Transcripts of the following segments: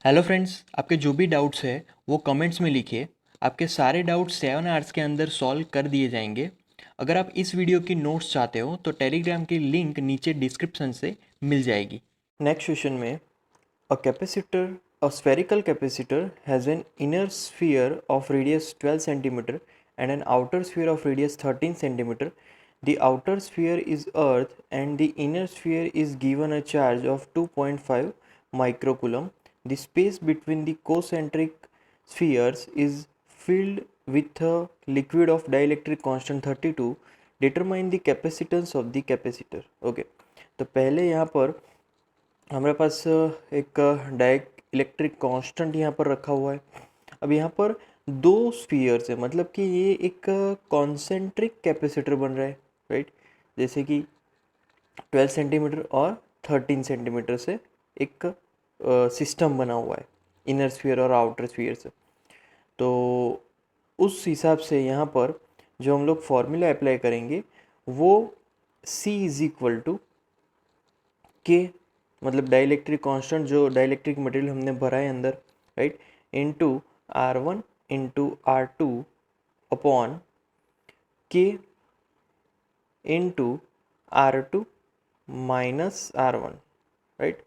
Hello friends, आपके जो भी डाउट्स है वो कमेंट्स में लिखिए। आपके सारे डाउट्स 7 आवर्स के अंदर सॉल्व कर दिए जाएंगे। अगर आप इस वीडियो की नोट्स चाहते हो तो टेलीग्राम की लिंक नीचे डिस्क्रिप्शन से मिल जाएगी। नेक्स्ट क्वेश्चन में a spherical capacitor has an inner sphere of radius 12 centimeter and an outer sphere of radius 13 centimeter. The outer sphere is Earth and the inner sphere is given a charge of 2.5 microcoulomb. The space between the concentric spheres is filled with a liquid of dielectric constant 32. Determine the capacitance of the capacitor. Okay, तो पहले यहाँ पर हमारे पास एक Dyke electric constant यहाँ पर रखा हुआ है। अब यहाँ पर दो स्फीयर्स है, मतलब कि ये एक कॉन्सेंट्रिक कैपेसिटर बन रहा है, राइट। जैसे कि 12 सेंटीमीटर और 13 सेंटीमीटर से एक सिस्टम बना हुआ है इनर स्फीयर और आउटर स्फीयर से। तो उस हिसाब से यहाँ पर जो हम लोग फॉर्मूला अप्लाई करेंगे वो C is equal to K, मतलब डाइलेक्ट्रिक कांस्टेंट जो डाइलेक्ट्रिक मटेरियल हमने भरा है अंदर, right, into R1 into R2 upon K into R2 minus R1, right.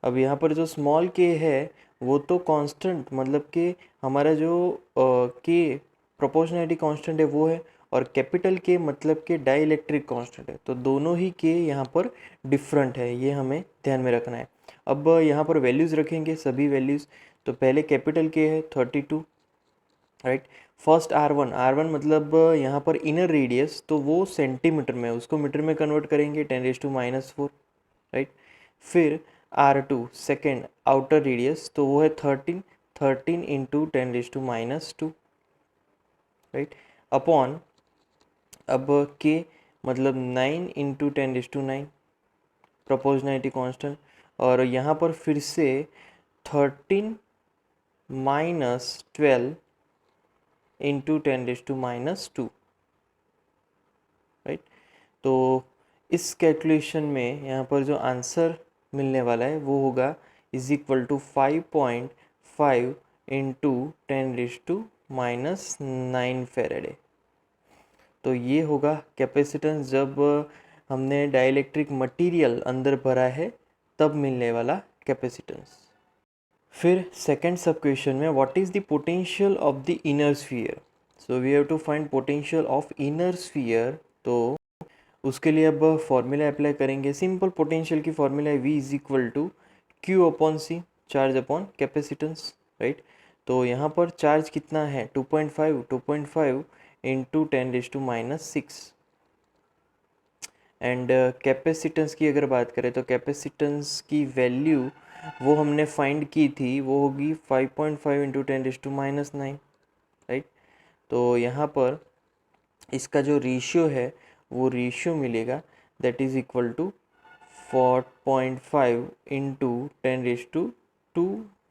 अब यहाँ पर जो स्मॉल के है वो तो कांस्टेंट, मतलब कि हमारा जो के प्रोपोर्शनैलिटी कांस्टेंट है वो है, और कैपिटल के मतलब के डाइलेक्ट्रिक कांस्टेंट है। तो दोनों ही के यहाँ पर डिफरेंट है, ये हमें ध्यान में रखना है। अब यहाँ पर वैल्यूज़ रखेंगे, सभी वैल्यूज़। तो पहले कैपिटल के है 32, राइट। फर्स्ट R1 मतलब यहाँ पर इनर रेडियस, तो वो सेंटीमीटर में, उसको मीटर में कन्वर्ट करेंगे 10⁻⁻⁴, राइट। फिर R2 सेकेंड आउटर रेडियस, तो वो है 13 इंटू 10⁻², राइट, अपॉन अब के मतलब 9 इंटू 10⁻⁹ प्रोपोर्शनैलिटी कांस्टेंट, और यहाँ पर फिर से 13 माइनस 12 इंटू 10⁻², राइट। तो इस कैलकुलेशन में यहाँ पर जो आंसर मिलने वाला है वो होगा is equal to 5.5 into 10⁻⁹ faraday. तो ये होगा कैपेसिटेंस जब हमने डाइलेक्ट्रिक मटेरियल अंदर भरा है तब मिलने वाला कैपेसिटेंस। फिर सेकेंड सब क्वेश्चन में what is the potential of the inner sphere. So we have to find potential of inner sphere. तो उसके लिए अब फॉर्मूला अप्लाई करेंगे। सिंपल पोटेंशियल की फॉर्मूला है V is equal to Q upon C, charge upon capacitance, right. तो यहाँ पर चार्ज कितना है 2.5 इंटू 10⁻⁶, एंड कैपेसिटेंस की अगर बात करें तो कैपेसिटेंस की वैल्यू वो हमने फाइंड की थी, वो होगी 5.5 इंटू 10⁻⁹, राइट। तो यहाँ पर इसका जो रेशियो है वो रेशियो मिलेगा, that is equal to 4.5 into 10⁻²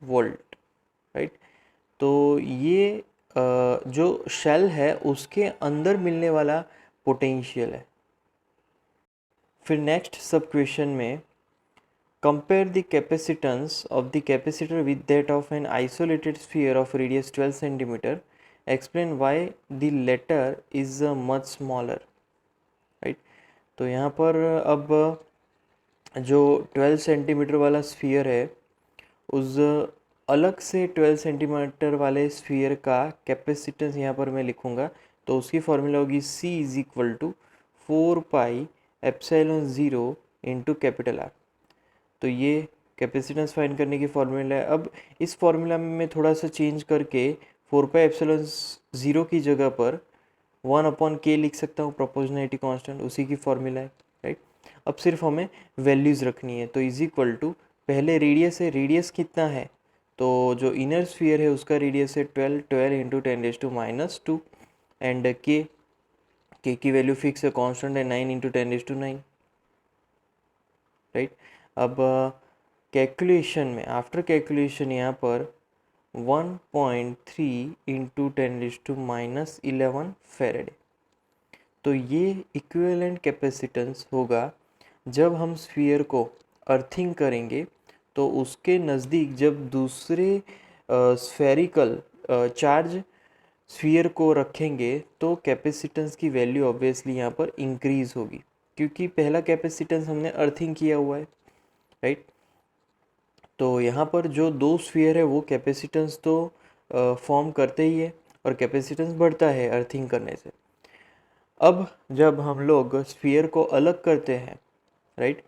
volt, right. तो ये जो शेल है उसके अंदर मिलने वाला पोटेंशियल है। फिर नेक्स्ट सब क्वेश्चन में compare the capacitance of the capacitor with that of an isolated sphere of radius 12 centimetre, explain why the latter is much smaller, right. तो यहाँ पर अब जो 12 सेंटीमीटर वाला स्फीयर है उस अलग से 12 सेंटीमीटर वाले स्फीयर का कैपेसिटेंस यहाँ पर मैं लिखूँगा। तो उसकी फॉर्मूला होगी C is equal to 4πε0 into capital R। तो ये कैपेसिटेंस फाइंड करने की फॉर्मूला है। अब इस फॉर्मूला में मैं थोड़ा सा चेंज करके 4πε0 की जगह पर 1/k लिख सकता हूँ, प्रोपोर्शनैलिटी कांस्टेंट उसी की फॉर्मूला है, राइट। अब सिर्फ हमें वैल्यूज़ रखनी है। तो इज इक्वल टू पहले रेडियस है, रेडियस कितना है, तो जो इनर स्फीयर है उसका रेडियस है 12 इंटू 10⁻², एंड के की वैल्यू फिक्स है, कांस्टेंट है 9 इंटू 10⁻⁹, राइट। अब कैलकुलेशन में आफ्टर कैलकुलेशन यहाँ पर 1.3 इंटू 10⁻⁻11 फेरेडे। तो ये इक्विवेलेंट कैपेसिटेंस होगा जब हम स्फीयर को अर्थिंग करेंगे तो उसके नज़दीक जब दूसरे स्फेरिकल चार्ज स्फीयर को रखेंगे तो कैपेसिटेंस की वैल्यू ऑब्वियसली यहाँ पर इंक्रीज़ होगी, क्योंकि पहला कैपेसिटेंस हमने अर्थिंग किया हुआ है, राइट। तो यहाँ पर जो दो स्फीयर है वो कैपेसिटेंस तो फॉर्म करते ही है और कैपेसिटेंस बढ़ता है अर्थिंग करने से। अब जब हम लोग स्फीयर को अलग करते हैं, राइट,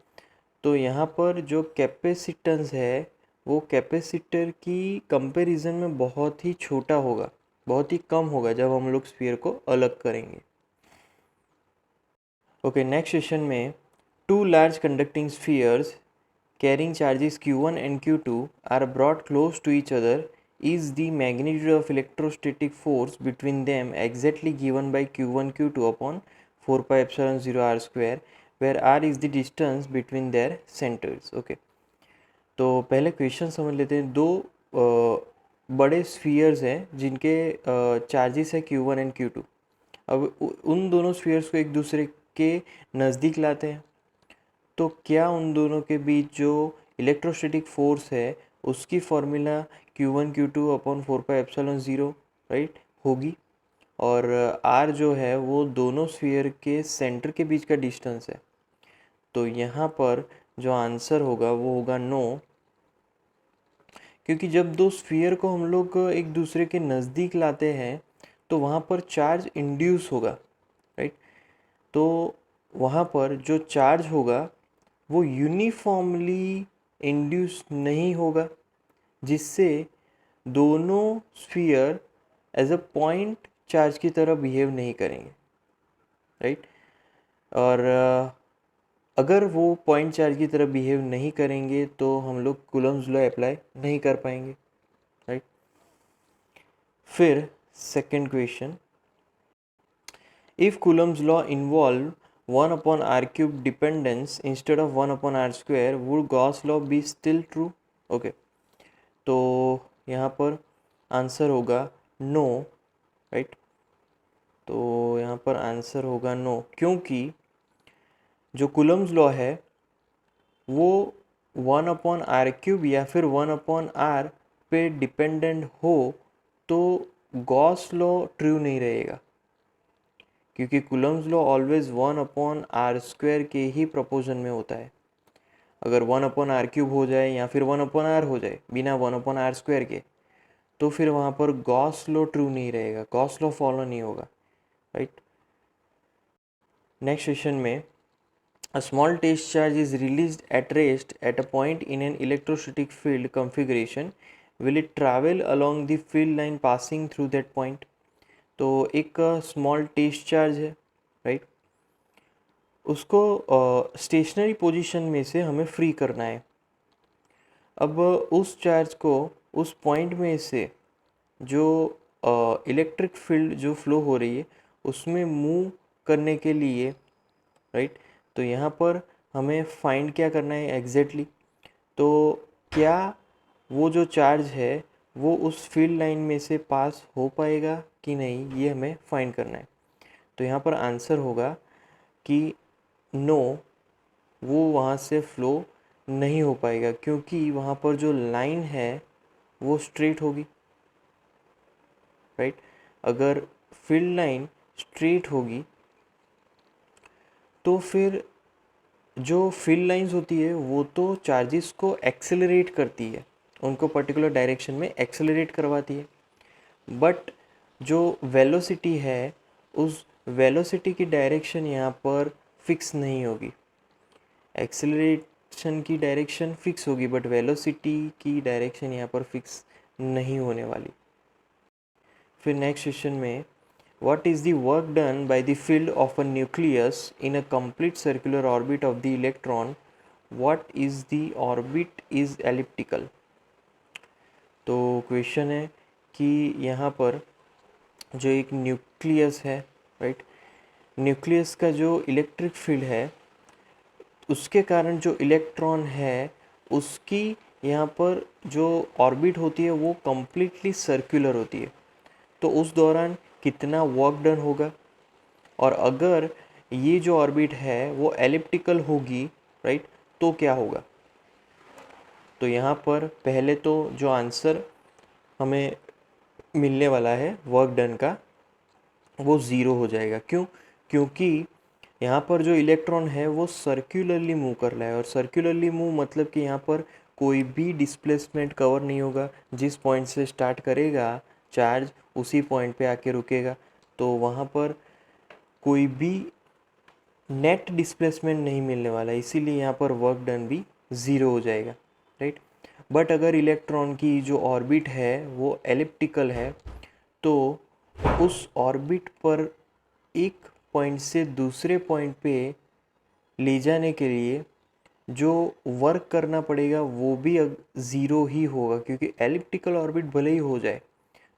तो यहाँ पर जो कैपेसिटेंस है वो कैपेसिटर की कंपैरिजन में बहुत ही छोटा होगा, बहुत ही कम होगा जब हम लोग स्फीयर को अलग करेंगे। ओके, नेक्स्ट सेशन में two large conducting spheres carrying charges q1 and q2 are brought close to each other. Is the magnitude of electrostatic force between them exactly given by q1 q2 upon 4 pi epsilon 0 r square, where r is the distance between their centers. Okay, तो पहले question समझ लेते हैं। दो बड़े spheres हैं जिनके charges है q1 एंड q2। अब उन दोनों स्फीयर्स को एक दूसरे के नज़दीक लाते हैं, तो क्या उन दोनों के बीच जो इलेक्ट्रोस्टैटिक फोर्स है उसकी formula Q1 Q2 upon 4 pi epsilon 0, right, होगी। और R जो है वो दोनों स्फीयर के सेंटर के बीच का डिस्टेंस है। तो यहाँ पर जो आंसर होगा वो होगा नो, क्योंकि जब दो स्फीयर को हम लोग एक दूसरे के नज़दीक लाते हैं तो वहाँ पर चार्ज इंड्यूस होगा, राइट। तो वहाँ पर जो चार्ज होगा वो यूनिफॉर्मली इंड्यूस नहीं होगा, जिससे दोनों sphere as a point charge की तरह बिहेव नहीं करेंगे, राइट। और अगर वो पॉइंट चार्ज की तरह बिहेव नहीं करेंगे तो हम लोग कूलम्ब्स लॉ अप्लाई नहीं कर पाएंगे, राइट। फिर second question, if Coulomb's law involve 1 upon r cube dependence instead of 1 upon r square, would Gauss law be still true? Okay, तो यहाँ पर आंसर होगा नो, राइट। तो यहाँ पर आंसर होगा नो, क्योंकि जो कूलम्ब्स लॉ है वो 1 अपॉन आर क्यूब या फिर 1 अपॉन आर पे डिपेंडेंट हो तो गॉस लॉ ट्रू नहीं रहेगा, क्योंकि Coulomb's law always 1 upon r square के ही प्रोपोर्शन में होता है। अगर 1 अपॉन आर क्यूब हो जाए या फिर 1 अपॉन आर हो जाए बिना 1 अपॉन आर स्क्वायर के, तो फिर वहाँ पर गॉस लॉ ट्रू नहीं रहेगा, गॉस लॉ फॉलो नहीं होगा, राइट। नेक्स्ट सेशन में, a small test charge is released at rest at a point in an electrostatic field configuration. Will it travel along the field line passing through that point? तो एक small test charge है, right, उसको stationery position में से हमें free करना है। अब उस चार्ज को उस पॉइंट में से जो इलेक्ट्रिक फील्ड जो फ्लो हो रही है उसमें मूव करने के लिए, राइट, तो यहाँ पर हमें फाइंड क्या करना है एग्जैक्टली, तो क्या वो जो चार्ज है वो उस फील्ड लाइन में से पास हो पाएगा कि नहीं, ये हमें फाइंड करना है। तो यहाँ पर आंसर होगा कि नो, वो वहाँ से फ्लो नहीं हो पाएगा, क्योंकि वहाँ पर जो लाइन है वो स्ट्रेट होगी, राइट। अगर फील्ड लाइन स्ट्रेट होगी तो फिर जो फील्ड लाइंस होती है वो तो चार्जेस को एक्सेलरेट करती है, उनको पर्टिकुलर डायरेक्शन में एक्सेलरेट करवाती है, बट जो वेलोसिटी है उस वेलोसिटी की डायरेक्शन यहाँ पर फिक्स नहीं होगी। एक्सेलरेशन की डायरेक्शन फिक्स होगी बट वेलोसिटी की डायरेक्शन यहाँ पर फिक्स नहीं होने वाली। फिर नेक्स्ट सेशन में, what is the work done by the field of a nucleus in a complete circular orbit of the electron? What is the orbit is elliptical? तो question है कि यहाँ पर जो एक न्यूक्लियस है, राइट, न्यूक्लियस का जो इलेक्ट्रिक फील्ड है उसके कारण जो इलेक्ट्रॉन है उसकी यहाँ पर जो ऑर्बिट होती है वो कम्प्लीटली सर्कुलर होती है, तो उस दौरान कितना वर्क डन होगा, और अगर ये जो ऑर्बिट है वो एलिप्टिकल होगी, राइट, तो क्या होगा। तो यहाँ पर पहले तो जो आंसर हमें मिलने वाला है वर्क डन का वो ज़ीरो हो जाएगा। क्यों? क्योंकि यहाँ पर जो इलेक्ट्रॉन है वो सर्कुलरली मूव कर रहा है, और सर्कुलरली मूव मतलब कि यहाँ पर कोई भी डिस्प्लेसमेंट कवर नहीं होगा। जिस पॉइंट से स्टार्ट करेगा चार्ज उसी पॉइंट पे आके रुकेगा, तो वहाँ पर कोई भी नेट डिस्प्लेसमेंट नहीं मिलने वाला, इसीलिए यहाँ पर वर्क डन भी ज़ीरो हो जाएगा, राइट। बट अगर इलेक्ट्रॉन की जो ऑर्बिट है वो एलिप्टिकल है, तो उस ऑर्बिट पर एक पॉइंट से दूसरे पॉइंट पे ले जाने के लिए जो वर्क करना पड़ेगा वो भी ज़ीरो ही होगा, क्योंकि एलिप्टिकल ऑर्बिट भले ही हो जाए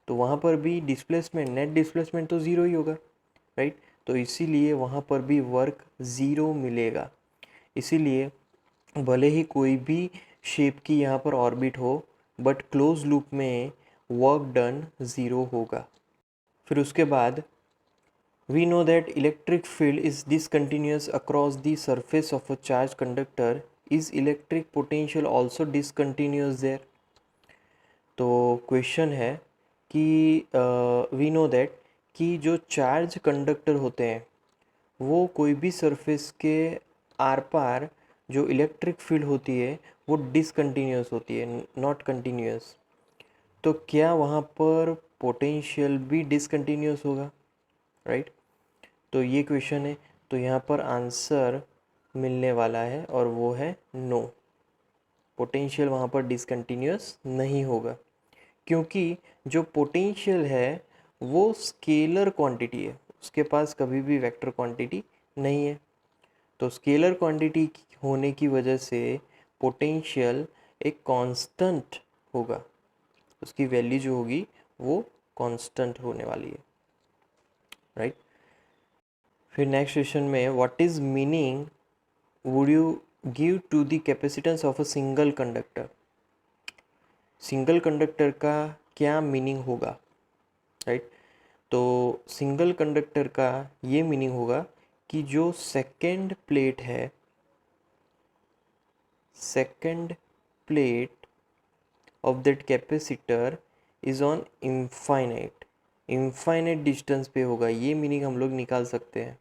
तो वहाँ पर भी डिस्प्लेसमेंट, नेट डिस्प्लेसमेंट तो ज़ीरो ही होगा, राइट। तो इसीलिए वहाँ पर भी वर्क ज़ीरो मिलेगा। इसीलिए भले ही कोई भी शेप की यहाँ पर ऑर्बिट हो, बट क्लोज लूप में वर्क डन ज़ीरो होगा। फिर उसके बाद we know that electric field is discontinuous across the surface of a charged conductor. Is electric potential also discontinuous there? तो क्वेश्चन है कि वी नो दैट कि जो चार्ज कंडक्टर होते हैं वो कोई भी सरफेस के आर पार जो इलेक्ट्रिक फील्ड होती है वो डिसकंटिन्यूस होती है, नॉट कंटिन्यूस। तो क्या वहाँ पर पोटेंशियल भी डिसकंटिन्यूस होगा, राइट? तो ये क्वेश्चन है, तो यहाँ पर आंसर मिलने वाला है और वो है नो, पोटेंशियल वहाँ पर डिसकंटिन्यूस नहीं होगा। क्योंकि जो पोटेंशियल है वो स्केलर क्वांटिटी है, उसके पास कभी भी वेक्टर क्वांटिटी नहीं है। तो स्केलर क्वांटिटी होने की वजह से पोटेंशियल एक कांस्टेंट होगा, उसकी वैल्यू जो होगी वो कांस्टेंट होने वाली है, राइट। फिर नेक्स्ट क्वेश्चन में what is meaning would you give to the capacitance of a single conductor. Single conductor का क्या मीनिंग होगा, राइट। तो सिंगल कंडक्टर का ये मीनिंग होगा कि जो सेकंड प्लेट है, second plate of that capacitor is on infinite distance पे होगा। ये मीनिंग हम लोग निकाल सकते हैं,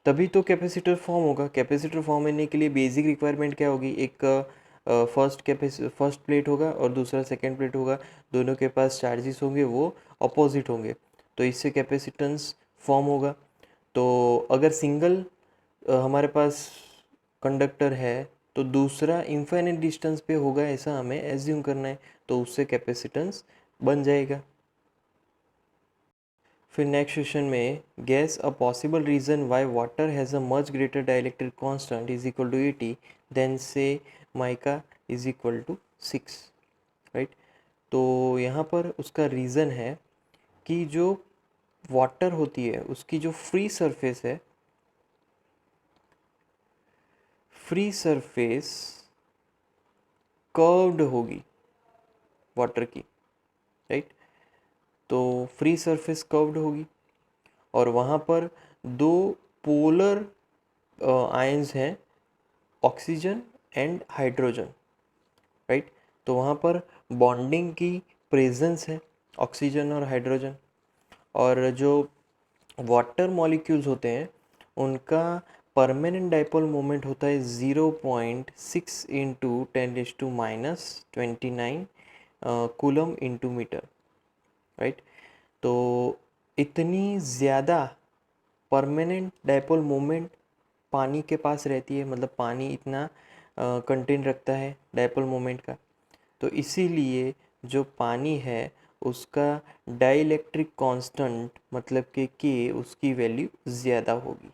तभी तो कैपेसिटर फॉर्म होगा। कैपेसिटर फॉर्म होने के लिए बेसिक रिक्वायरमेंट क्या होगी, एक फर्स्ट प्लेट होगा और दूसरा सेकंड प्लेट होगा, दोनों के पास चार्जेस होंगे वो अपोजिट होंगे, तो इससे कैपेसिटेंस फॉर्म होगा। तो अगर सिंगल हमारे पास कंडक्टर है तो दूसरा इनफाइनाइट डिस्टेंस पे होगा, ऐसा हमें एज्यूम करना है, तो उससे कैपेसिटेंस बन जाएगा। फिर नेक्स्ट क्वेश्चन में guess a possible reason why water has a much greater dielectric constant is equal to 80 than से mica is equal to 6, right. तो यहाँ पर उसका रीज़न है कि जो वाटर होती है उसकी जो फ्री सरफेस है, फ्री सरफेस कर्व्ड होगी वाटर की, राइट। तो फ्री सरफेस कर्व्ड होगी और वहाँ पर दो पोलर आयंस हैं, ऑक्सीजन एंड हाइड्रोजन, राइट। तो वहाँ पर बॉन्डिंग की प्रेजेंस है ऑक्सीजन और हाइड्रोजन, और जो वाटर मॉलिक्यूल्स होते हैं उनका परमानेंट डाइपोल मोमेंट होता है 0.6 into 10⁻⁻29 coulomb into metre, right. तो इतनी ज़्यादा परमानेंट डाइपोल मोमेंट पानी के पास रहती है, मतलब पानी इतना कंटेन रखता है डाइपोल मोमेंट का, तो इसीलिए जो पानी है उसका डाइलेक्ट्रिक कांस्टेंट मतलब कि K उसकी वैल्यू ज़्यादा होगी।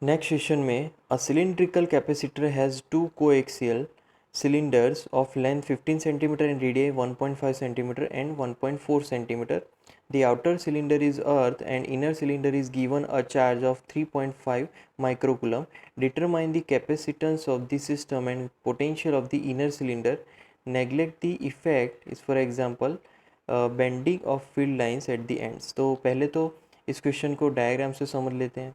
नेक्स्ट क्वेश्चन में a cylindrical capacitor has two coaxial cylinders of length 15 cm and radii 1.5 cm and 1.4 cm. The outer cylinder is earth and inner cylinder is given a charge of 3.5 microcoulomb. Determine the capacitance of the system and potential of the inner cylinder. Neglect the effect is for example bending of field lines at the ends. तो पहले तो इस question को diagram से समझ लेते हैं।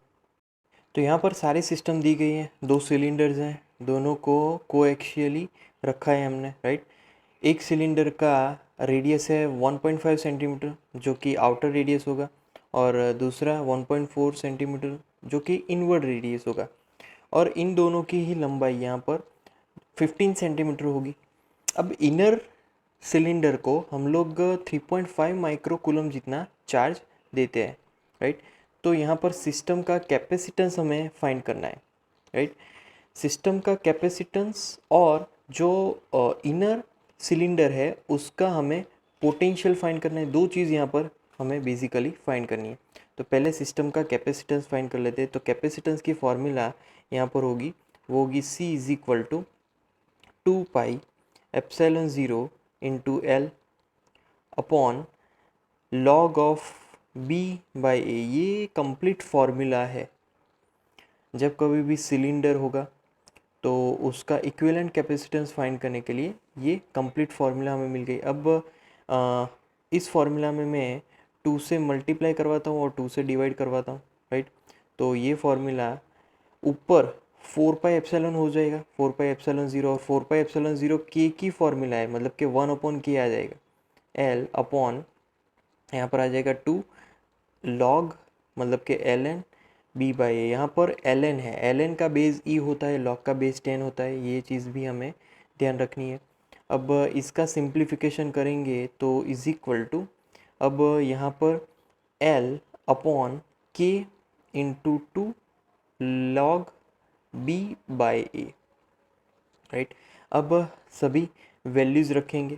तो यहाँ पर सारे सिस्टम दी गई हैं, दो सिलेंडर्स हैं, दोनों को कोएक्सियली रखा है हमने, राइट। एक सिलेंडर का रेडियस है 1.5 सेंटीमीटर जो कि आउटर रेडियस होगा, और दूसरा 1.4 सेंटीमीटर जो कि इनवर्ड रेडियस होगा, और इन दोनों की ही लंबाई यहाँ पर 15 सेंटीमीटर होगी। अब इनर सिलेंडर को हम लोग 3.5 माइक्रो कूलम जितना चार्ज देते हैं, राइट। तो यहाँ पर सिस्टम का कैपेसिटेंस हमें फाइंड करना है, राइट। सिस्टम का कैपेसिटेंस और जो इनर सिलेंडर है उसका हमें पोटेंशियल फाइंड करना है। दो चीज़ यहाँ पर हमें बेसिकली फाइंड करनी है। तो पहले सिस्टम का कैपेसिटेंस फाइंड कर लेते हैं। तो कैपेसिटेंस की फॉर्मूला यहाँ पर होगी, वो होगी C is equal to 2πε0 into L upon log of B/A। ये कंप्लीट फार्मूला है। जब कभी भी सिलेंडर होगा तो उसका इक्विवेलेंट कैपेसिटेंस फाइंड करने के लिए ये कंप्लीट फार्मूला हमें मिल गई। अब इस फार्मूला में मैं 2 से मल्टीप्लाई करवाता हूँ और 2 से डिवाइड करवाता हूँ, राइट। तो ये फार्मूला ऊपर 4πε हो जाएगा, 4πε0, और 4πε0 के की फार्मूला है, मतलब कि 1/k आ जाएगा। L अपॉन यहाँ पर आ जाएगा 2 log, मतलब कि ln B/A। यहाँ पर ln है, ln का बेस e होता है, log का बेस 10 होता है। ये चीज़ भी हमें ध्यान रखनी है। अब इसका सिंप्लीफिकेशन करेंगे तो इज इक्वल टू, अब यहाँ पर L upon k into 2 log B/A, right. अब सभी वैल्यूज़ रखेंगे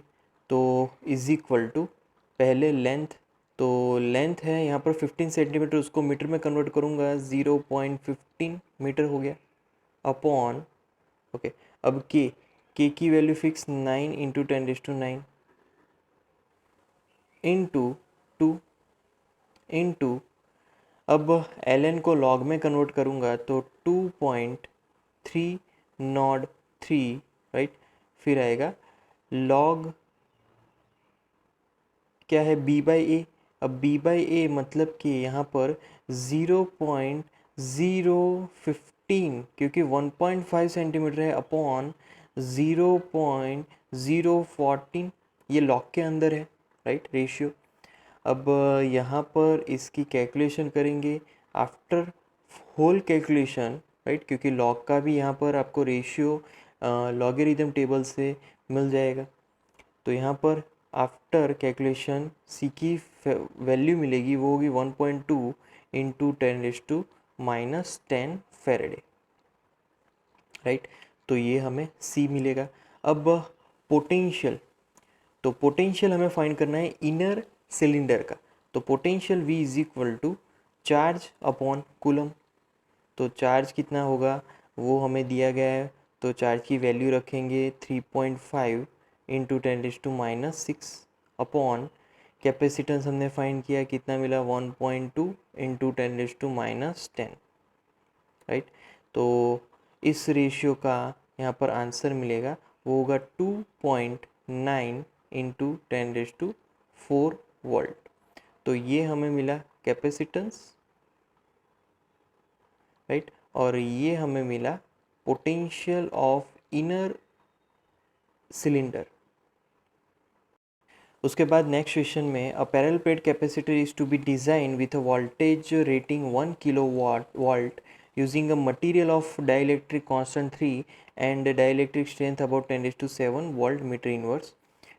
तो इज इक्वल टू, पहले लेंथ, तो लेंथ है यहाँ पर 15 सेंटीमीटर, उसको मीटर में कन्वर्ट करूँगा 0.15 मीटर हो गया, अपॉन, ओके। अब के की value fix 9 into 10⁻⁹ into 2 into, अब ln को log में कन्वर्ट करूँगा तो 2.303, राइट। फिर आएगा log क्या है B/A। अब B/A मतलब कि यहाँ पर 0.015, क्योंकि 1.5 सेंटीमीटर है, अपॉन 0.014, ये लॉग के अंदर है, राइट, रेशियो। अब यहाँ पर इसकी कैलकुलेशन करेंगे आफ्टर होल कैलकुलेशन, राइट, क्योंकि लॉग का भी यहाँ पर आपको रेशियो लॉगरिथम टेबल से मिल जाएगा। तो यहाँ पर आफ्टर कैलकुलेशन सी की वैल्यू मिलेगी, वो होगी 1.2 इंटू 10⁻⁻10 फैरेडे, राइट। तो ये हमें सी मिलेगा। अब पोटेंशियल, तो पोटेंशियल हमें फाइंड करना है इनर सिलेंडर का। तो potential V is equal to charge upon coulomb. तो चार्ज कितना होगा वो हमें दिया गया है, तो चार्ज की वैल्यू रखेंगे 3.5 इंटू 10⁻⁻6 अपॉन कैपेसिटेंस हमने फाइंड किया, कितना मिला 1.2 इंटू 10⁻10, राइट। तो इस रेशियो का यहाँ पर आंसर मिलेगा, वो होगा 2.9 इंटू 10⁻4 वोल्ट। तो ये हमें मिला कैपेसिटेंस, राइट, और ये हमें मिला पोटेंशियल ऑफ इनर सिलेंडर। उसके बाद नेक्स्ट क्वेश्चन में, a parallel plate capacitor is to be design with a voltage rating 1 kilowatt using a material of dielectric constant 3 and dielectric strength about 10⁻7 volt meter inverse.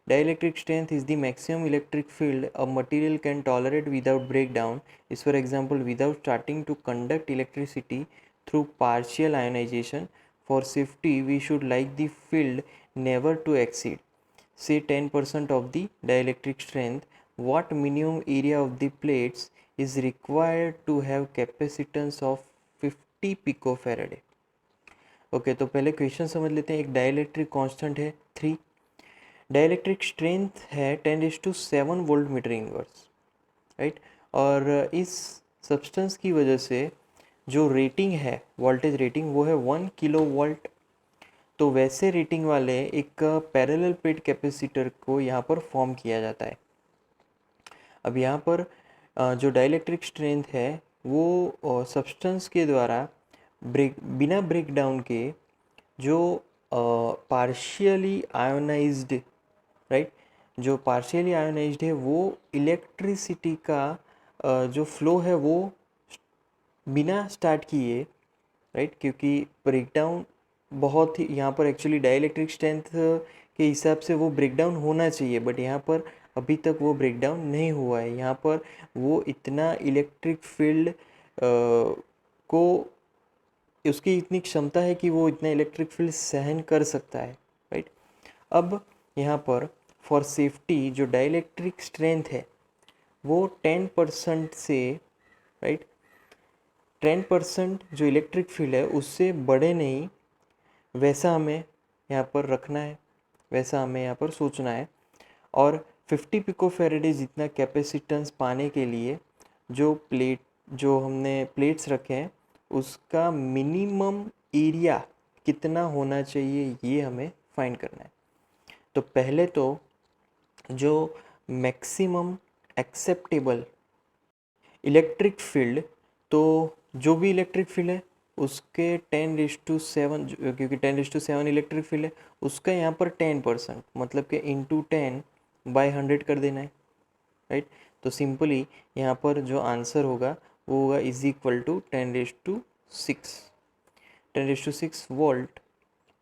Dielectric strength is the maximum electric field a material can tolerate without breakdown, is for example without starting to conduct electricity through partial ionization. For safety we should like the field never to exceed say 10% of the dielectric strength. What minimum area of the plates is required to have capacitance of 50 पिकोफैराडे। Okay, तो पहले question समझ लेते हैं। एक dielectric constant है 3, dielectric strength है 10⁻7 volt metre inverse, right. और इस सब्सटेंस की वजह से जो रेटिंग है, वोल्टेज रेटिंग, वो है 1 किलो वोल्ट। तो वैसे रेटिंग वाले एक पैरेलल प्लेट कैपेसिटर को यहाँ पर फॉर्म किया जाता है। अब यहाँ पर जो डाइलेक्ट्रिक स्ट्रेंथ है वो सब्सटेंस के द्वारा बिना ब्रेक डाउन के जो पार्शियली आयोनाइज्ड, राइट, जो पार्शियली आयोनाइज्ड है वो इलेक्ट्रिसिटी का जो फ्लो है वो बिना स्टार्ट किए, राइट, क्योंकि ब्रेकडाउन बहुत ही यहाँ पर एक्चुअली डाइलेक्ट्रिक स्ट्रेंथ के हिसाब से वो ब्रेकडाउन होना चाहिए, बट यहाँ पर अभी तक वो ब्रेकडाउन नहीं हुआ है। यहाँ पर वो इतना इलेक्ट्रिक फील्ड को, उसकी इतनी क्षमता है कि वो इतना इलेक्ट्रिक फील्ड सहन कर सकता है, राइट। अब यहाँ पर फॉर सेफ्टी जो डाइलेक्ट्रिक स्ट्रेंथ है वो 10% से, राइट, 10% जो इलेक्ट्रिक फील्ड है उससे बड़े नहीं, वैसा हमें यहाँ पर रखना है, वैसा हमें यहाँ पर सोचना है। और 50 पिकोफैरेड जितना कैपेसिटेंस पाने के लिए जो हमने प्लेट्स रखे हैं उसका मिनिमम एरिया कितना होना चाहिए ये हमें फाइंड करना है। तो पहले तो जो मैक्सिमम एक्सेप्टेबल इलेक्ट्रिक फील्ड, तो जो भी इलेक्ट्रिक फील्ड है उसके 10⁻⁷, क्योंकि 10⁻⁷ इलेक्ट्रिक फील्ड है उसका यहाँ पर 10%, मतलब कि इंटू 10/100 कर देना है, राइट। तो सिंपली यहाँ पर जो आंसर होगा वो होगा is equal to 10⁻⁶ volt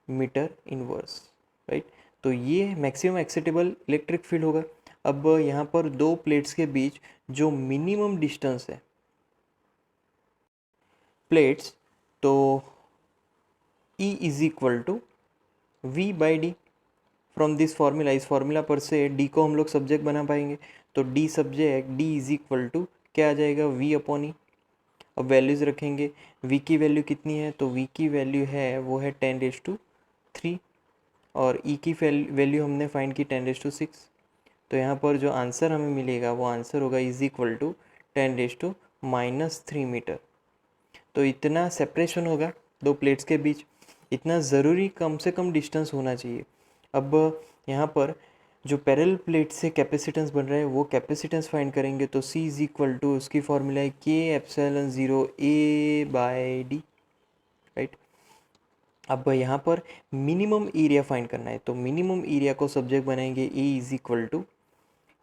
metre inverse, right. तो ये मैक्सिमम एक्सेप्टेबल इलेक्ट्रिक फील्ड होगा। अब यहाँ पर दो प्लेट्स के बीच जो मिनिमम डिस्टेंस है प्लेट्स, तो E is equal to V/D from this formula, इस फार्मूला पर से D को हम लोग सब्जेक्ट बना पाएंगे। तो D subject D is equal to क्या आ जाएगा, V/E। अब वैल्यूज़ रखेंगे, V की वैल्यू कितनी है, तो V की वैल्यू है वो है 10⁻³ और E की वैल्यू हमने फाइंड की 10⁻⁶। तो यहाँ पर जो आंसर हमें मिलेगा वो आंसर होगा इज इक्वल टू 10⁻³ मीटर। तो इतना सेपरेशन होगा दो प्लेट्स के बीच, इतना ज़रूरी कम से कम डिस्टेंस होना चाहिए। अब यहाँ पर जो पैरेलल प्लेट से कैपेसिटेंस बन रहा है वो कैपेसिटेंस फाइंड करेंगे। तो C इज इक्वल टू, उसकी फॉर्मूला है K∈0 A/D, राइट। अब यहाँ पर मिनिमम एरिया फाइंड करना है, तो मिनिमम एरिया को सब्जेक्ट बनाएंगे A इज इक्वल टू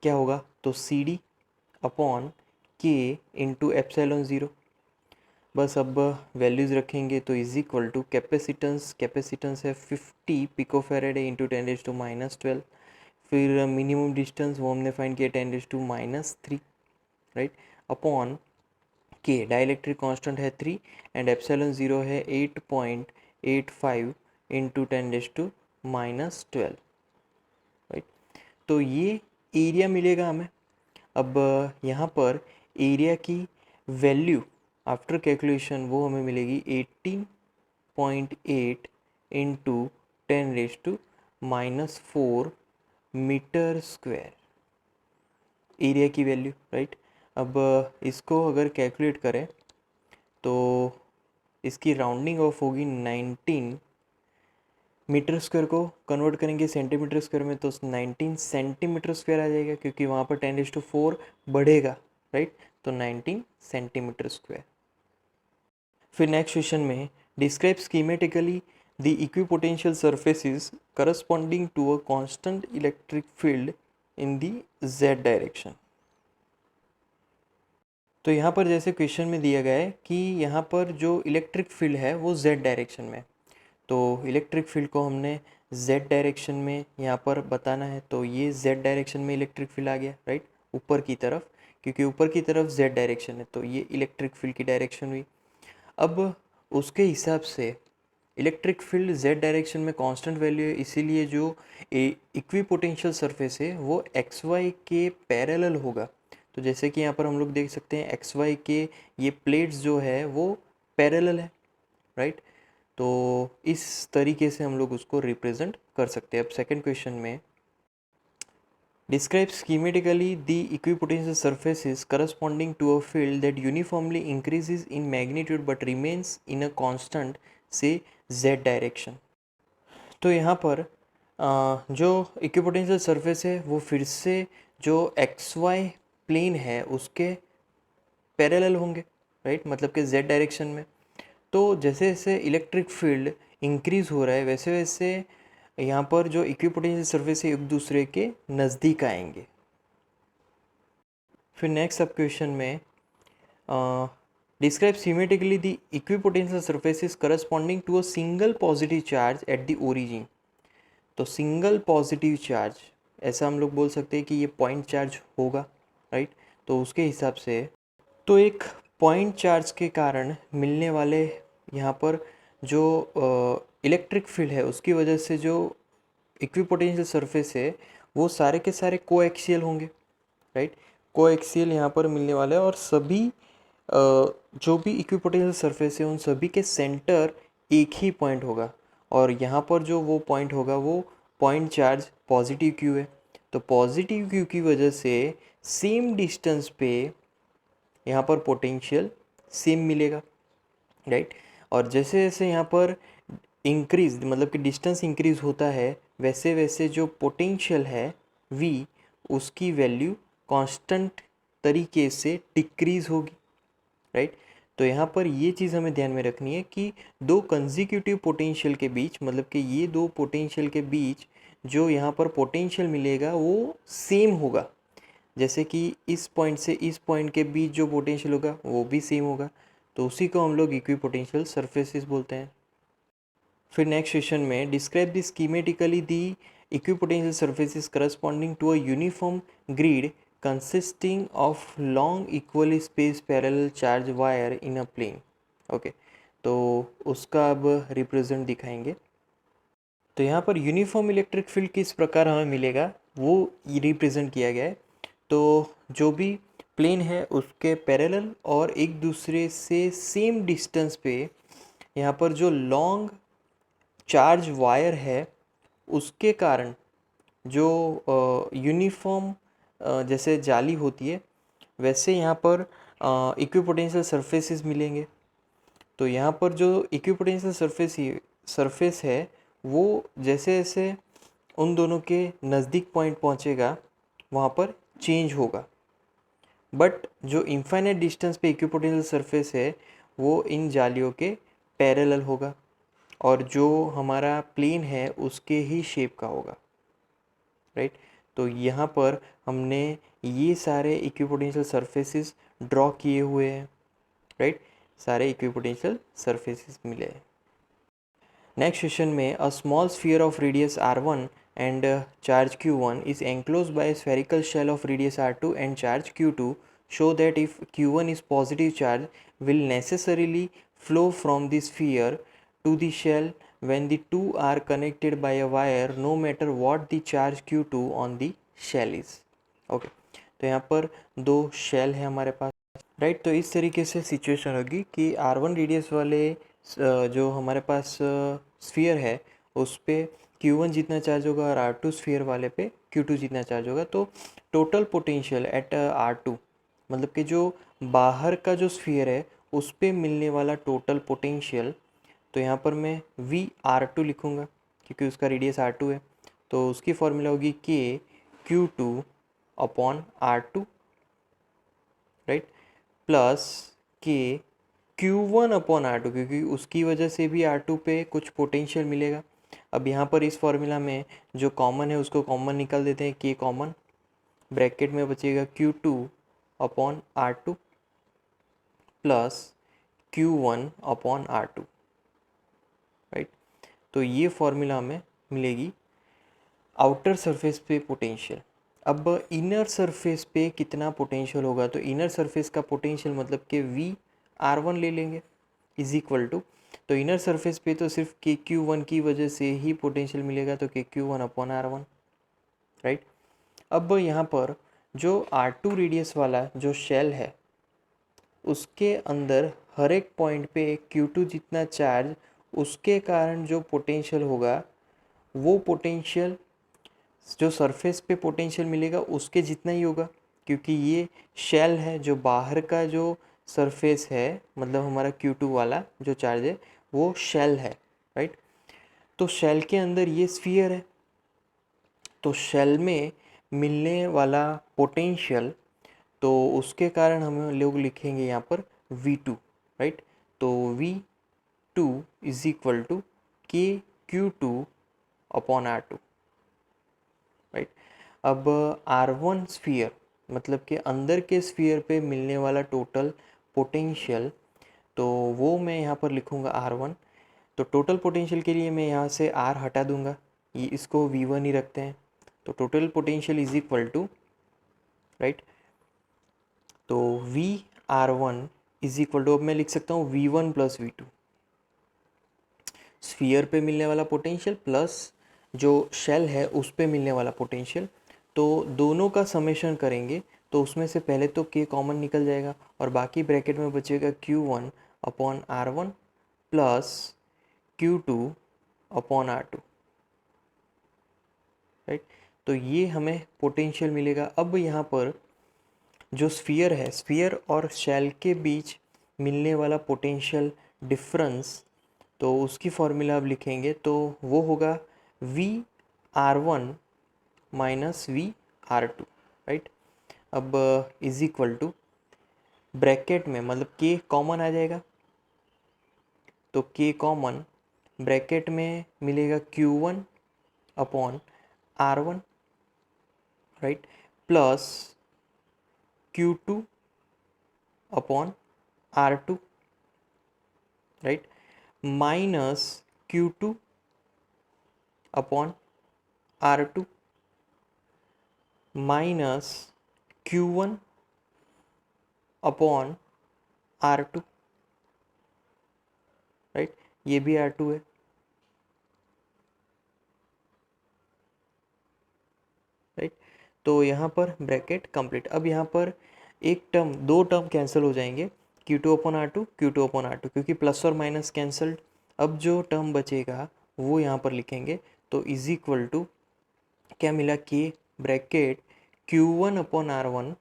क्या होगा, तो CD अपॉन K इंटू ε0। बस अब वैल्यूज़ रखेंगे तो इज इक्वल टू कैपेसिटेंस है 50 पिकोफैरेड इंटू 10⁻⁻12। फिर मिनिमम डिस्टेंस वो हमने फाइंड किया 10⁻⁻3, राइट, अपॉन के डाइलेक्ट्रिक कांस्टेंट है 3 एंड ε0 है 8.85 इंटू 10⁻⁻12, राइट। तो ये एरिया मिलेगा हमें। अब यहाँ पर एरिया की वैल्यू आफ्टर कैलकुलेशन वो हमें मिलेगी 18.8 इंटू 10⁻⁻4 मीटर स्क्वायर, एरिया की वैल्यू, राइट। अब इसको अगर कैलकुलेट करें तो इसकी राउंडिंग ऑफ होगी 19 मीटर स्क्वायर को कन्वर्ट करेंगे सेंटीमीटर स्क्वायर में तो 19 सेंटीमीटर स्क्वायर आ जाएगा, क्योंकि वहाँ पर 10⁻⁴ बढ़ेगा, राइट। तो 19 सेंटीमीटर स्क्वायर। फिर नेक्स्ट क्वेश्चन में describe schematically the equipotential surfaces corresponding to a constant electric field in the Z direction. तो यहाँ पर जैसे क्वेश्चन में दिया गया है कि यहाँ पर जो इलेक्ट्रिक फील्ड है वो Z डायरेक्शन में, तो इलेक्ट्रिक फील्ड को हमने Z डायरेक्शन में यहाँ पर बताना है। तो ये Z डायरेक्शन में इलेक्ट्रिक फील्ड आ गया, राइट, ऊपर की तरफ, क्योंकि ऊपर की तरफ Z डायरेक्शन है तो ये इलेक्ट्रिक फील्ड की डायरेक्शन हुई। अब उसके हिसाब से इलेक्ट्रिक फील्ड Z डायरेक्शन में कांस्टेंट वैल्यू है, इसीलिए जो इक्विपोटेंशियल सरफेस है वो XY के पैरेलल होगा। तो जैसे कि यहाँ पर हम लोग देख सकते हैं XY के ये प्लेट्स जो है वो पैरेलल है, राइट। तो इस तरीके से हम लोग उसको रिप्रेजेंट कर सकते हैं। अब सेकंड क्वेश्चन में describe schematically the equipotential surfaces corresponding to a field that uniformly increases in magnitude but remains in a constant say Z direction। तो यहाँ पर जो इक्विपोटेंशियल सरफेस है वो फिर से जो XY प्लेन है उसके पैरेलल होंगे, राइट, मतलब कि Z डायरेक्शन में। तो जैसे जैसे इलेक्ट्रिक फील्ड इंक्रीज़ हो रहा है वैसे वैसे यहाँ पर जो इक्विपोटेंशियल सरफेस है एक दूसरे के नज़दीक आएंगे। फिर नेक्स्ट सब क्वेश्चन में describe symmetrically the equipotential surfaces corresponding to a single positive charge at the origin. तो सिंगल पॉजिटिव चार्ज ऐसा हम लोग बोल सकते हैं कि ये पॉइंट चार्ज होगा, राइट। तो उसके हिसाब से तो एक पॉइंट चार्ज के कारण मिलने वाले यहाँ पर जो इलेक्ट्रिक फील्ड है उसकी वजह से जो इक्विपोटेंशियल सरफेस है वो सारे के सारे कोएक्सियल होंगे, राइट। कोएक्सियल यहाँ पर मिलने वाले हैं और सभी जो भी इक्विपोटेंशियल सरफेस है उन सभी के सेंटर एक ही पॉइंट होगा और यहाँ पर जो वो पॉइंट होगा वो पॉइंट चार्ज पॉजिटिव क्यू है। तो पॉजिटिव क्यू की वजह से सेम डिस्टेंस पे यहाँ पर पोटेंशियल सेम मिलेगा, राइट। और जैसे जैसे यहाँ पर इंक्रीज मतलब कि डिस्टेंस इंक्रीज होता है वैसे वैसे जो पोटेंशियल है v उसकी वैल्यू कांस्टेंट तरीके से डिक्रीज होगी, राइट। तो यहाँ पर ये चीज़ हमें ध्यान में रखनी है कि दो कंसेक्यूटिव पोटेंशियल के बीच मतलब कि ये दो पोटेंशियल के बीच जो यहाँ पर पोटेंशियल मिलेगा वो सेम होगा। जैसे कि इस पॉइंट से इस पॉइंट के बीच जो पोटेंशियल होगा वो भी सेम होगा, तो उसी को हम लोग इक्विपोटेंशियल सरफेसेस बोलते हैं। फिर नेक्स्ट क्वेश्चन में describe the schematically the equipotential surfaces corresponding to a uniform grid consisting of long equally space parallel charge wire in a plane. Okay, तो उसका अब रिप्रेजेंट दिखाएंगे। तो यहाँ पर यूनिफॉर्म इलेक्ट्रिक फील्ड किस प्रकार हमें मिलेगा वो रिप्रेजेंट किया गया है। तो जो भी प्लेन है उसके पैरेलल और एक दूसरे से सेम डिस्टेंस पे यहाँ पर जो लॉन्ग चार्ज वायर है उसके कारण जो यूनिफॉर्म जैसे जाली होती है वैसे यहाँ पर इक्विपोटेंशियल सरफेसेस मिलेंगे। तो यहाँ पर जो इक्विपोटेंशियल सरफेस है वो जैसे जैसे उन दोनों के नज़दीक पॉइंट पहुँचेगा वहाँ पर चेंज होगा, बट जो इनफाइनाइट डिस्टेंस पे इक्विपोटेंशियल सरफेस है वो इन जालियों के पैरेलल होगा और जो हमारा प्लेन है उसके ही शेप का होगा, राइट। तो यहाँ पर हमने ये सारे इक्विपोटेंशियल सरफेसेस ड्रॉ किए हुए हैं, राइट। सारे इक्विपोटेंशियल सरफेसेस मिले हैं। नेक्स्ट क्वेश्चन में a small sphere of radius r1 and charge q1 is enclosed by a spherical shell of radius r2 and charge q2. Show that if q1 is positive charge will necessarily flow from the sphere to the shell when the two are connected by a wire no matter what the charge q2 on the shell is. Okay, तो यहाँ पर दो shell है हमारे पास, right. तो इस तरीके से सिचुएशन होगी कि r1 रेडियस वाले जो हमारे पास स्फीयर है उस पर q1 जितना चार्ज होगा और r2 स्फीयर वाले पे q2 जितना चार्ज होगा। तो टोटल पोटेंशियल एट r2 मतलब कि जो बाहर का जो स्फीयर है उस पर मिलने वाला टोटल पोटेंशियल, तो यहाँ पर मैं v r2 लिखूँगा क्योंकि उसका रेडियस r2 है। तो उसकी फॉर्मूला होगी k q2 upon r2, right, plus के q1 अपॉन r2 क्योंकि उसकी वजह से भी r2 पे कुछ पोटेंशियल मिलेगा। अब यहाँ पर इस फॉर्मूला में जो कॉमन है उसको कॉमन निकाल देते हैं, k कॉमन, ब्रैकेट में बचेगा q2 upon r2 plus q1 upon r2, right. तो ये फॉर्मूला हमें मिलेगी आउटर सरफेस पे पोटेंशियल। अब इनर सरफेस पे कितना पोटेंशियल होगा, तो इनर सरफेस का पोटेंशियल मतलब कि v r1 ले लेंगे इज इक्वल टू, तो इनर सरफेस पे तो सिर्फ के q1 की वजह से ही पोटेंशियल मिलेगा तो के q1 अपॉन r1, राइट। अब यहाँ पर जो r2 रेडियस वाला जो शेल है उसके अंदर हर एक पॉइंट पे q2 जितना चार्ज उसके कारण जो पोटेंशियल होगा वो पोटेंशियल जो सरफेस पे पोटेंशियल मिलेगा उसके जितना ही होगा क्योंकि ये शेल है, जो बाहर का जो सरफेस है मतलब हमारा q2 वाला जो चार्ज है वो शेल है, राइट। तो शेल के अंदर ये स्फीयर है, तो शेल में मिलने वाला पोटेंशियल तो उसके कारण हम लोग लिखेंगे यहाँ पर v2, राइट। तो v2 is equal to Q2/R2, right. अब R1 स्फीयर मतलब कि अंदर के स्फीयर पे मिलने वाला टोटल पोटेंशियल, तो वो मैं यहाँ पर लिखूँगा R1। तो टोटल पोटेंशियल के लिए मैं यहाँ से R हटा दूँगा, ये इसको V1 ही रखते हैं। तो total potential is equal to, right, तो VR1 इज इक्वल टू, अब मैं लिख सकता हूँ V1 प्लस V2, स्फीयर पे मिलने वाला पोटेंशियल प्लस जो शेल है उस पे मिलने वाला पोटेंशियल। तो दोनों का समेशन करेंगे तो उसमें से पहले तो K कॉमन निकल जाएगा और बाकी ब्रैकेट में बचेगा Q1/R1 प्लस Q2/R2, राइट। तो ये हमें पोटेंशियल मिलेगा। अब यहाँ पर जो स्फीयर है, स्फीयर और शेल के बीच मिलने वाला पोटेंशियल डिफरेंस, तो उसकी फॉर्मूला अब लिखेंगे तो वो होगा VR1 माइनस VR2, राइट। अब इज इक्वल टू ब्रैकेट में मतलब K कॉमन आ जाएगा, तो K कॉमन ब्रैकेट में मिलेगा Q1/R1, right, plus Q2/R2, right, minus Q2/R2 minus Q1/R2, right, ये भी R2 है, राइट। तो यहाँ पर ब्रैकेट कंप्लीट। अब यहाँ पर एक टर्म, दो टर्म कैंसिल हो जाएंगे, Q2/R2 Q2/R2, क्योंकि प्लस और माइनस कैंसल्ड। अब जो टर्म बचेगा वो यहाँ पर लिखेंगे, तो इज इक्वल टू क्या मिला, कि bracket Q1/R1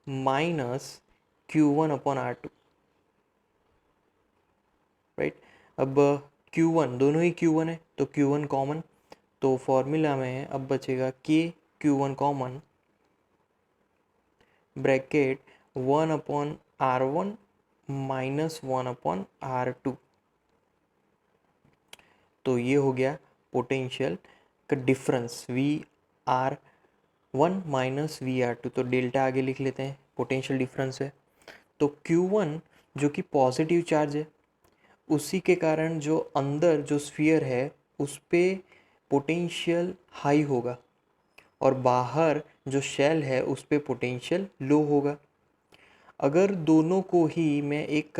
minus Q1/R2, right. अब Q1, दोनों ही Q1 है तो Q1 कॉमन, तो फॉर्मूला में अब बचेगा Q1 common bracket 1/R1 minus 1/R2। तो ये हो गया पोटेंशियल का डिफरेंस VR1 माइनस VR2। तो डेल्टा आगे लिख लेते हैं, पोटेंशियल डिफरेंस है। तो Q1 जो कि पॉजिटिव चार्ज है, उसी के कारण जो अंदर जो स्फीयर है उस पे पोटेंशियल हाई होगा और बाहर जो शेल है उस पे पोटेंशियल लो होगा। अगर दोनों को ही मैं एक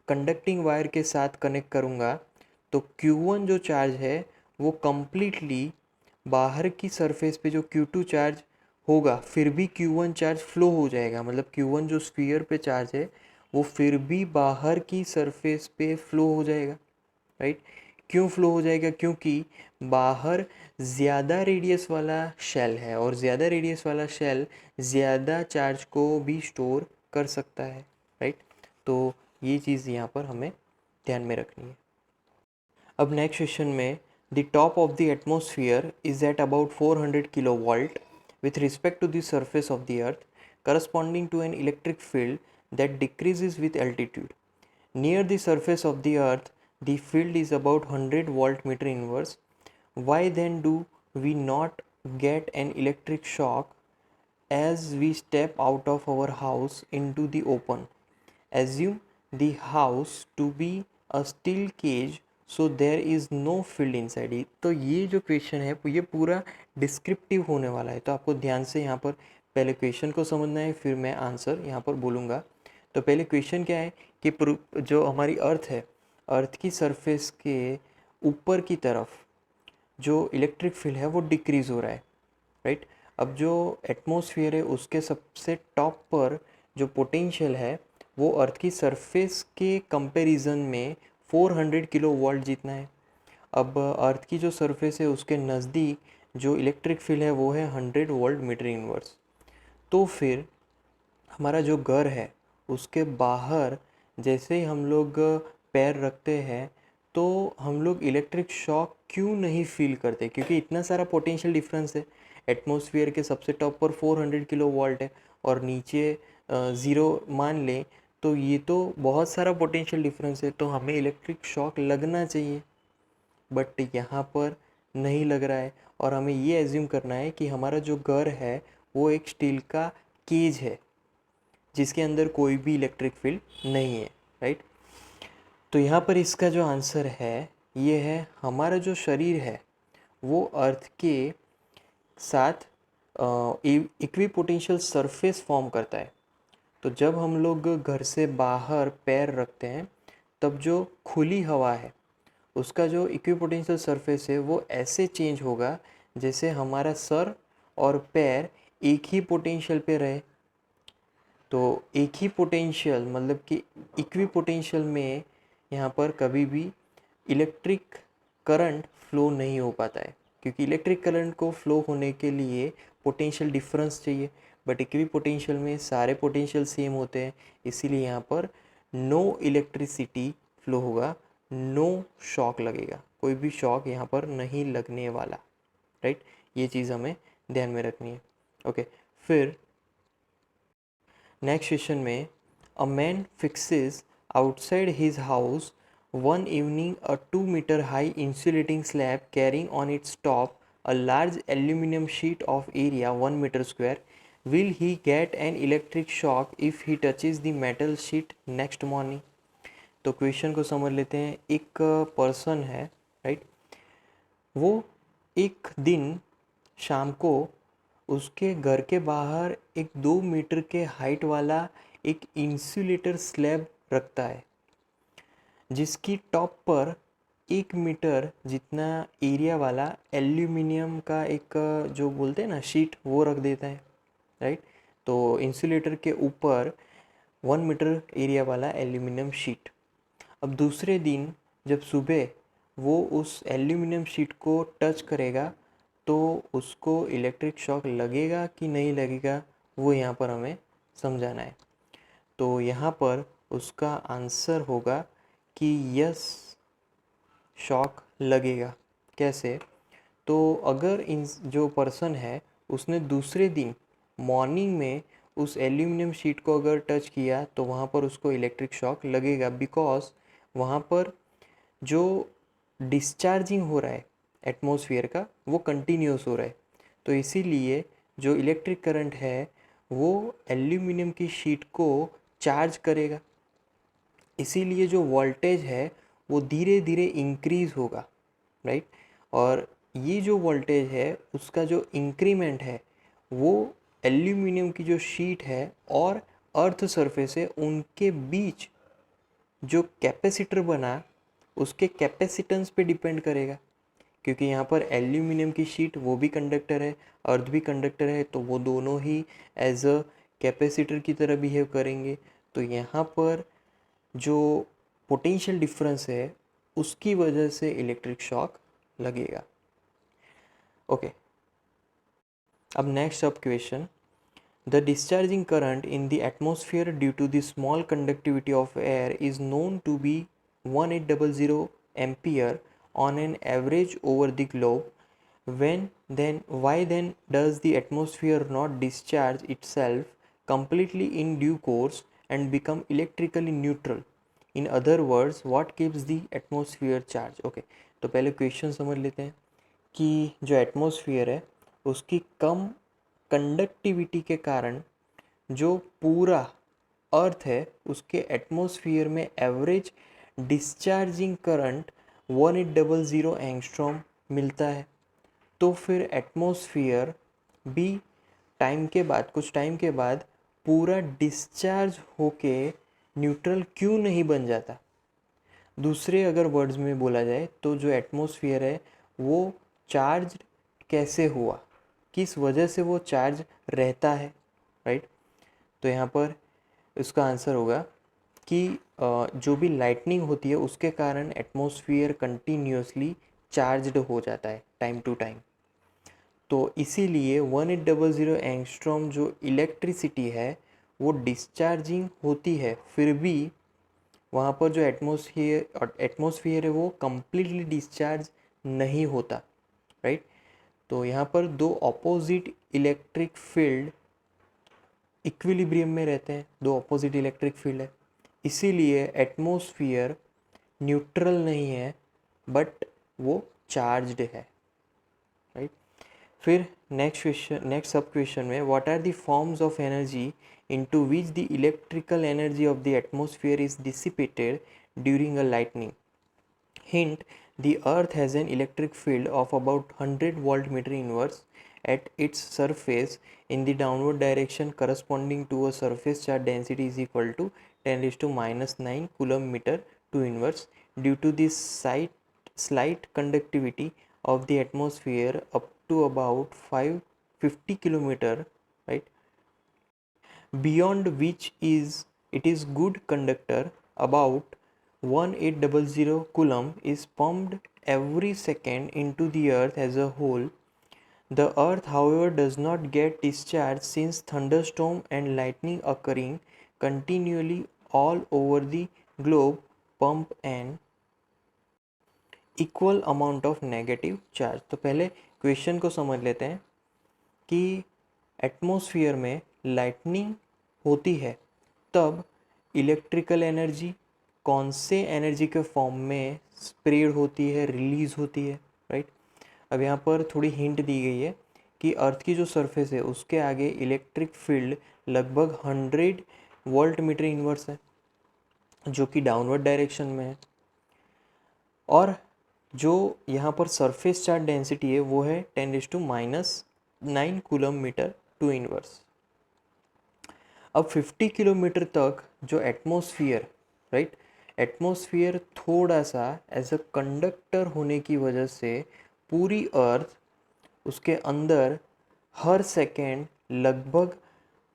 कंडक्टिंग वायर के साथ कनेक्ट करूँगा तो Q1 जो चार्ज है वो कम्प्लीटली बाहर की सरफेस पे जो Q2 चार्ज होगा फिर भी Q1 चार्ज फ्लो हो जाएगा, मतलब Q1 जो स्फीयर पे चार्ज है वो फिर भी बाहर की सरफेस पे फ्लो हो जाएगा, राइट। क्यों फ्लो हो जाएगा, क्योंकि बाहर ज़्यादा रेडियस वाला शेल है और ज़्यादा रेडियस वाला शेल ज़्यादा चार्ज को भी स्टोर कर सकता है, राइट। तो ये चीज़ यहाँ पर हमें ध्यान में रखनी है। अब नेक्स्ट क्वेश्चन में, the top of the atmosphere is at about 400 kilovolt with respect to the surface of the earth, corresponding to an electric field that decreases with altitude. Near the surface of the earth, the field is about 100 volt meter inverse. Why then do we not get an electric shock as we step out of our house into the open? Assume the house to be a steel cage so there is no field inside it। तो ये जो question है ये पूरा descriptive होने वाला है, तो आपको ध्यान से यहाँ पर पहले क्वेश्चन को समझना है, फिर मैं आंसर यहाँ पर बोलूँगा। तो पहले क्वेश्चन क्या है कि जो हमारी अर्थ है, अर्थ की सरफेस के ऊपर की तरफ जो इलेक्ट्रिक फील्ड है वो डिक्रीज़ हो रहा है, राइट। अब जो एटमॉस्फेयर है उसके सबसे टॉप पर जो पोटेंशियल है वो अर्थ की सरफेस के कंपैरिजन में 400 किलो वोल्ट जितना है। अब अर्थ की जो सरफेस है उसके नज़दीक जो इलेक्ट्रिक फील्ड है वो है 100 वोल्ट मीटर इनवर्स। तो फिर हमारा जो घर है उसके बाहर जैसे ही हम लोग पैर रखते हैं तो हम लोग इलेक्ट्रिक शॉक क्यों नहीं फील करते, क्योंकि इतना सारा पोटेंशियल डिफरेंस है। एटमॉस्फेयर के सबसे टॉप पर 400 किलो वोल्ट है और नीचे ज़ीरो मान लें तो ये तो बहुत सारा पोटेंशियल डिफरेंस है, तो हमें इलेक्ट्रिक शॉक लगना चाहिए, बट यहाँ पर नहीं लग रहा है। और हमें ये एज्यूम करना है कि हमारा जो घर है वो एक स्टील का केज है जिसके अंदर कोई भी इलेक्ट्रिक फील्ड नहीं है, राइट। तो यहाँ पर इसका जो आंसर है ये है, हमारा जो शरीर है वो अर्थ के साथ इक्विपोटेंशियल सरफेस फॉर्म करता है। तो जब हम लोग घर से बाहर पैर रखते हैं तब जो खुली हवा है उसका जो इक्विपोटेंशियल सरफेस है वो ऐसे चेंज होगा जैसे हमारा सर और पैर एक ही पोटेंशियल पे रहे। तो एक ही पोटेंशियल मतलब कि इक्वी पोटेंशियल में यहाँ पर कभी भी इलेक्ट्रिक करंट फ्लो नहीं हो पाता है, क्योंकि इलेक्ट्रिक करंट को फ्लो होने के लिए पोटेंशियल डिफरेंस चाहिए, बट इक्वी पोटेंशियल में सारे पोटेंशियल सेम होते हैं, इसीलिए यहाँ पर नो इलेक्ट्रिसिटी फ्लो होगा, नो शॉक लगेगा, कोई भी शॉक यहाँ पर नहीं लगने वाला, राइट। ये चीज़ हमें ध्यान में रखनी है। ओके, फिर नेक्स्ट क्वेश्चन में, a man fixes outside his house one evening a 2 meter high insulating slab carrying on its top a large aluminum sheet of area 1 meter square. Will he get an electric shock if he touches the metal sheet next morning? तो question को समझ लेते हैं। एक person है, right, वो एक दिन शाम को उसके घर के बाहर एक 2 मीटर के हाइट वाला एक इंसुलेटर स्लैब रखता है जिसकी टॉप पर 1 मीटर जितना एरिया वाला एल्यूमिनियम का एक जो बोलते हैं ना शीट वो रख देता है, राइट। तो इंसुलेटर के ऊपर 1 मीटर एरिया वाला एल्यूमिनियम शीट। अब दूसरे दिन जब सुबह वो उस एल्यूमिनियम शीट को टच करेगा तो उसको इलेक्ट्रिक शॉक लगेगा कि नहीं लगेगा, वो यहाँ पर हमें समझाना है। तो यहाँ पर उसका आंसर होगा कि यस, शॉक लगेगा। कैसे? तो अगर इन जो पर्सन है उसने दूसरे दिन मॉर्निंग में उस एल्यूमिनियम शीट को अगर टच किया तो वहाँ पर उसको इलेक्ट्रिक शॉक लगेगा, बिकॉज वहाँ पर जो डिस्चार्जिंग हो रहा है एटमॉस्फेयर का वो कंटिन्यूस हो रहा है। तो इसीलिए जो इलेक्ट्रिक करंट है वो एल्यूमिनियम की शीट को चार्ज करेगा, इसीलिए जो वोल्टेज है वो धीरे धीरे इंक्रीज़ होगा, राइट। और ये जो वोल्टेज है उसका जो इंक्रीमेंट है वो एल्यूमिनियम की जो शीट है और अर्थ सरफेस है उनके बीच जो कैपेसिटर बना उसके कैपेसिटेंस पे डिपेंड करेगा, क्योंकि यहाँ पर एल्यूमिनियम की शीट वो भी कंडक्टर है, अर्थ भी कंडक्टर है, तो वो दोनों ही एज अ कैपेसिटर की तरह बिहेव करेंगे। तो यहाँ पर जो पोटेंशियल डिफरेंस है उसकी वजह से इलेक्ट्रिक शॉक लगेगा। ओके, अब नेक्स्ट अब question, the discharging current in the atmosphere due to the small conductivity of air is known to be 1800 ampere on an average over the globe. Why then does the atmosphere not discharge itself completely in due course and become electrically neutral? In other words, what keeps the atmosphere charged? Okay, तो पहले question समझ लेते हैं कि जो atmosphere है उसकी कम conductivity के कारण जो पूरा अर्थ है उसके एटमॉस्फेयर में एवरेज डिस्चार्जिंग करंट 1800 एंगस्ट्रॉम मिलता है। तो फिर एटमॉस्फेयर भी कुछ टाइम के बाद पूरा डिस्चार्ज होके न्यूट्रल क्यों नहीं बन जाता? दूसरे अगर वर्ड्स में बोला जाए तो जो एटमॉस्फेयर है वो चार्ज कैसे हुआ, किस वजह से वो चार्ज रहता है, राइट। तो यहाँ पर इसका आंसर होगा कि जो भी लाइटनिंग होती है उसके कारण एटमॉस्फेयर कंटिन्यूसली चार्ज्ड हो जाता है टाइम टू टाइम। तो इसीलिए 1800 एंगस्ट्रॉम जो इलेक्ट्रिसिटी है वो डिस्चार्जिंग होती है, फिर भी वहाँ पर जो एटमॉस्फेयर है वो कम्प्लीटली डिस्चार्ज नहीं होता, राइट। तो यहाँ पर दो ऑपोजिट इलेक्ट्रिक फील्ड इक्विलिब्रियम में रहते हैं, दो ऑपोजिट इलेक्ट्रिक फील्ड है। इसीलिए एटमॉस्फेयर न्यूट्रल नहीं है बट वो चार्ज्ड है, राइट। फिर नेक्स्ट सब क्वेश्चन में what are the forms of energy into which the electrical energy of the atmosphere is dissipated during a lightning. Hint, the Earth has an electric field of about 100 volt-meter inverse at its surface in the downward direction corresponding to a surface charge density is equal to 10 raised to minus 9 coulomb meter to inverse due to the slight conductivity of the atmosphere up to about 550 kilometer, right, beyond which it is good conductor. About 1800 coulomb is pumped every second into the earth as a whole. The earth, however, does not get discharged since thunderstorm and lightning occurring continually all over the globe pump an equal amount of negative charge. तो पहले question को समझ लेते हैं कि atmosphere में lightning होती है तब इलेक्ट्रिकल एनर्जी कौन से एनर्जी के फॉर्म में स्प्रेड होती है, रिलीज होती है, राइट। अब यहाँ पर थोड़ी हिंट दी गई है कि अर्थ की जो सरफेस है उसके आगे इलेक्ट्रिक फील्ड लगभग 100 वोल्ट मीटर इनवर्स है जो कि डाउनवर्ड डायरेक्शन में है, और जो यहाँ पर सरफेस चार्ज डेंसिटी है वो है 10⁻⁹ कूलम मीटर टू इनवर्स। अब 50 किलोमीटर तक जो एटमॉस्फेयर, राइट, एटमॉस्फेयर थोड़ा सा एज अ कंडक्टर होने की वजह से पूरी अर्थ उसके अंदर हर सेकेंड लगभग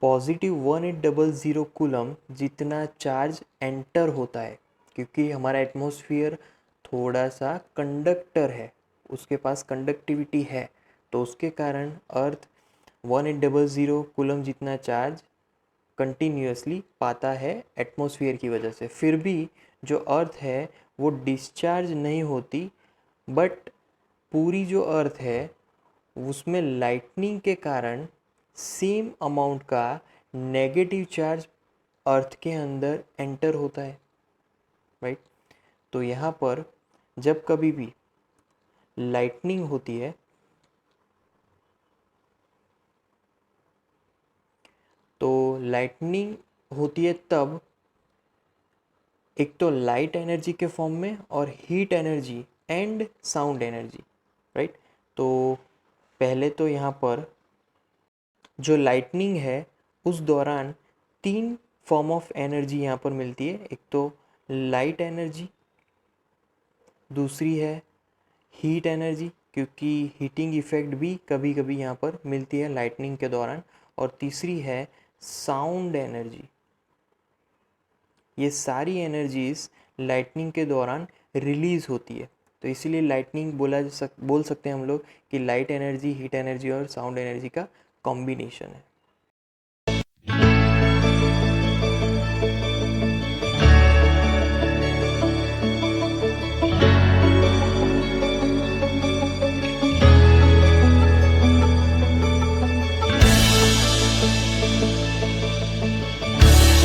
+1800 कूलम जितना चार्ज एंटर होता है, क्योंकि हमारा एटमॉस्फेयर थोड़ा सा कंडक्टर है, उसके पास कंडक्टिविटी है, तो उसके कारण अर्थ 1800 कूलम जितना चार्ज कंटिन्यूसली पाता है एटमॉस्फेयर की वजह से। फिर भी जो अर्थ है वो डिस्चार्ज नहीं होती, बट पूरी जो अर्थ है उसमें लाइटनिंग के कारण सेम अमाउंट का नेगेटिव चार्ज अर्थ के अंदर एंटर होता है, राइट। तो यहाँ पर जब कभी भी लाइटनिंग होती है तो लाइटनिंग होती है तब एक तो लाइट एनर्जी के फॉर्म में और heat energy and sound energy, right. तो पहले तो यहाँ पर जो लाइटनिंग है उस दौरान 3 फॉर्म ऑफ एनर्जी यहाँ पर मिलती है। एक तो लाइट एनर्जी, दूसरी है हीट एनर्जी क्योंकि हीटिंग इफेक्ट भी कभी कभी यहाँ पर मिलती है लाइटनिंग के दौरान, और तीसरी है साउंड एनर्जी। ये सारी एनर्जीज लाइटनिंग के दौरान रिलीज होती है, तो इसीलिए लाइटनिंग बोल सकते हैं हम लोग कि लाइट एनर्जी, हीट एनर्जी और साउंड एनर्जी का कॉम्बिनेशन है।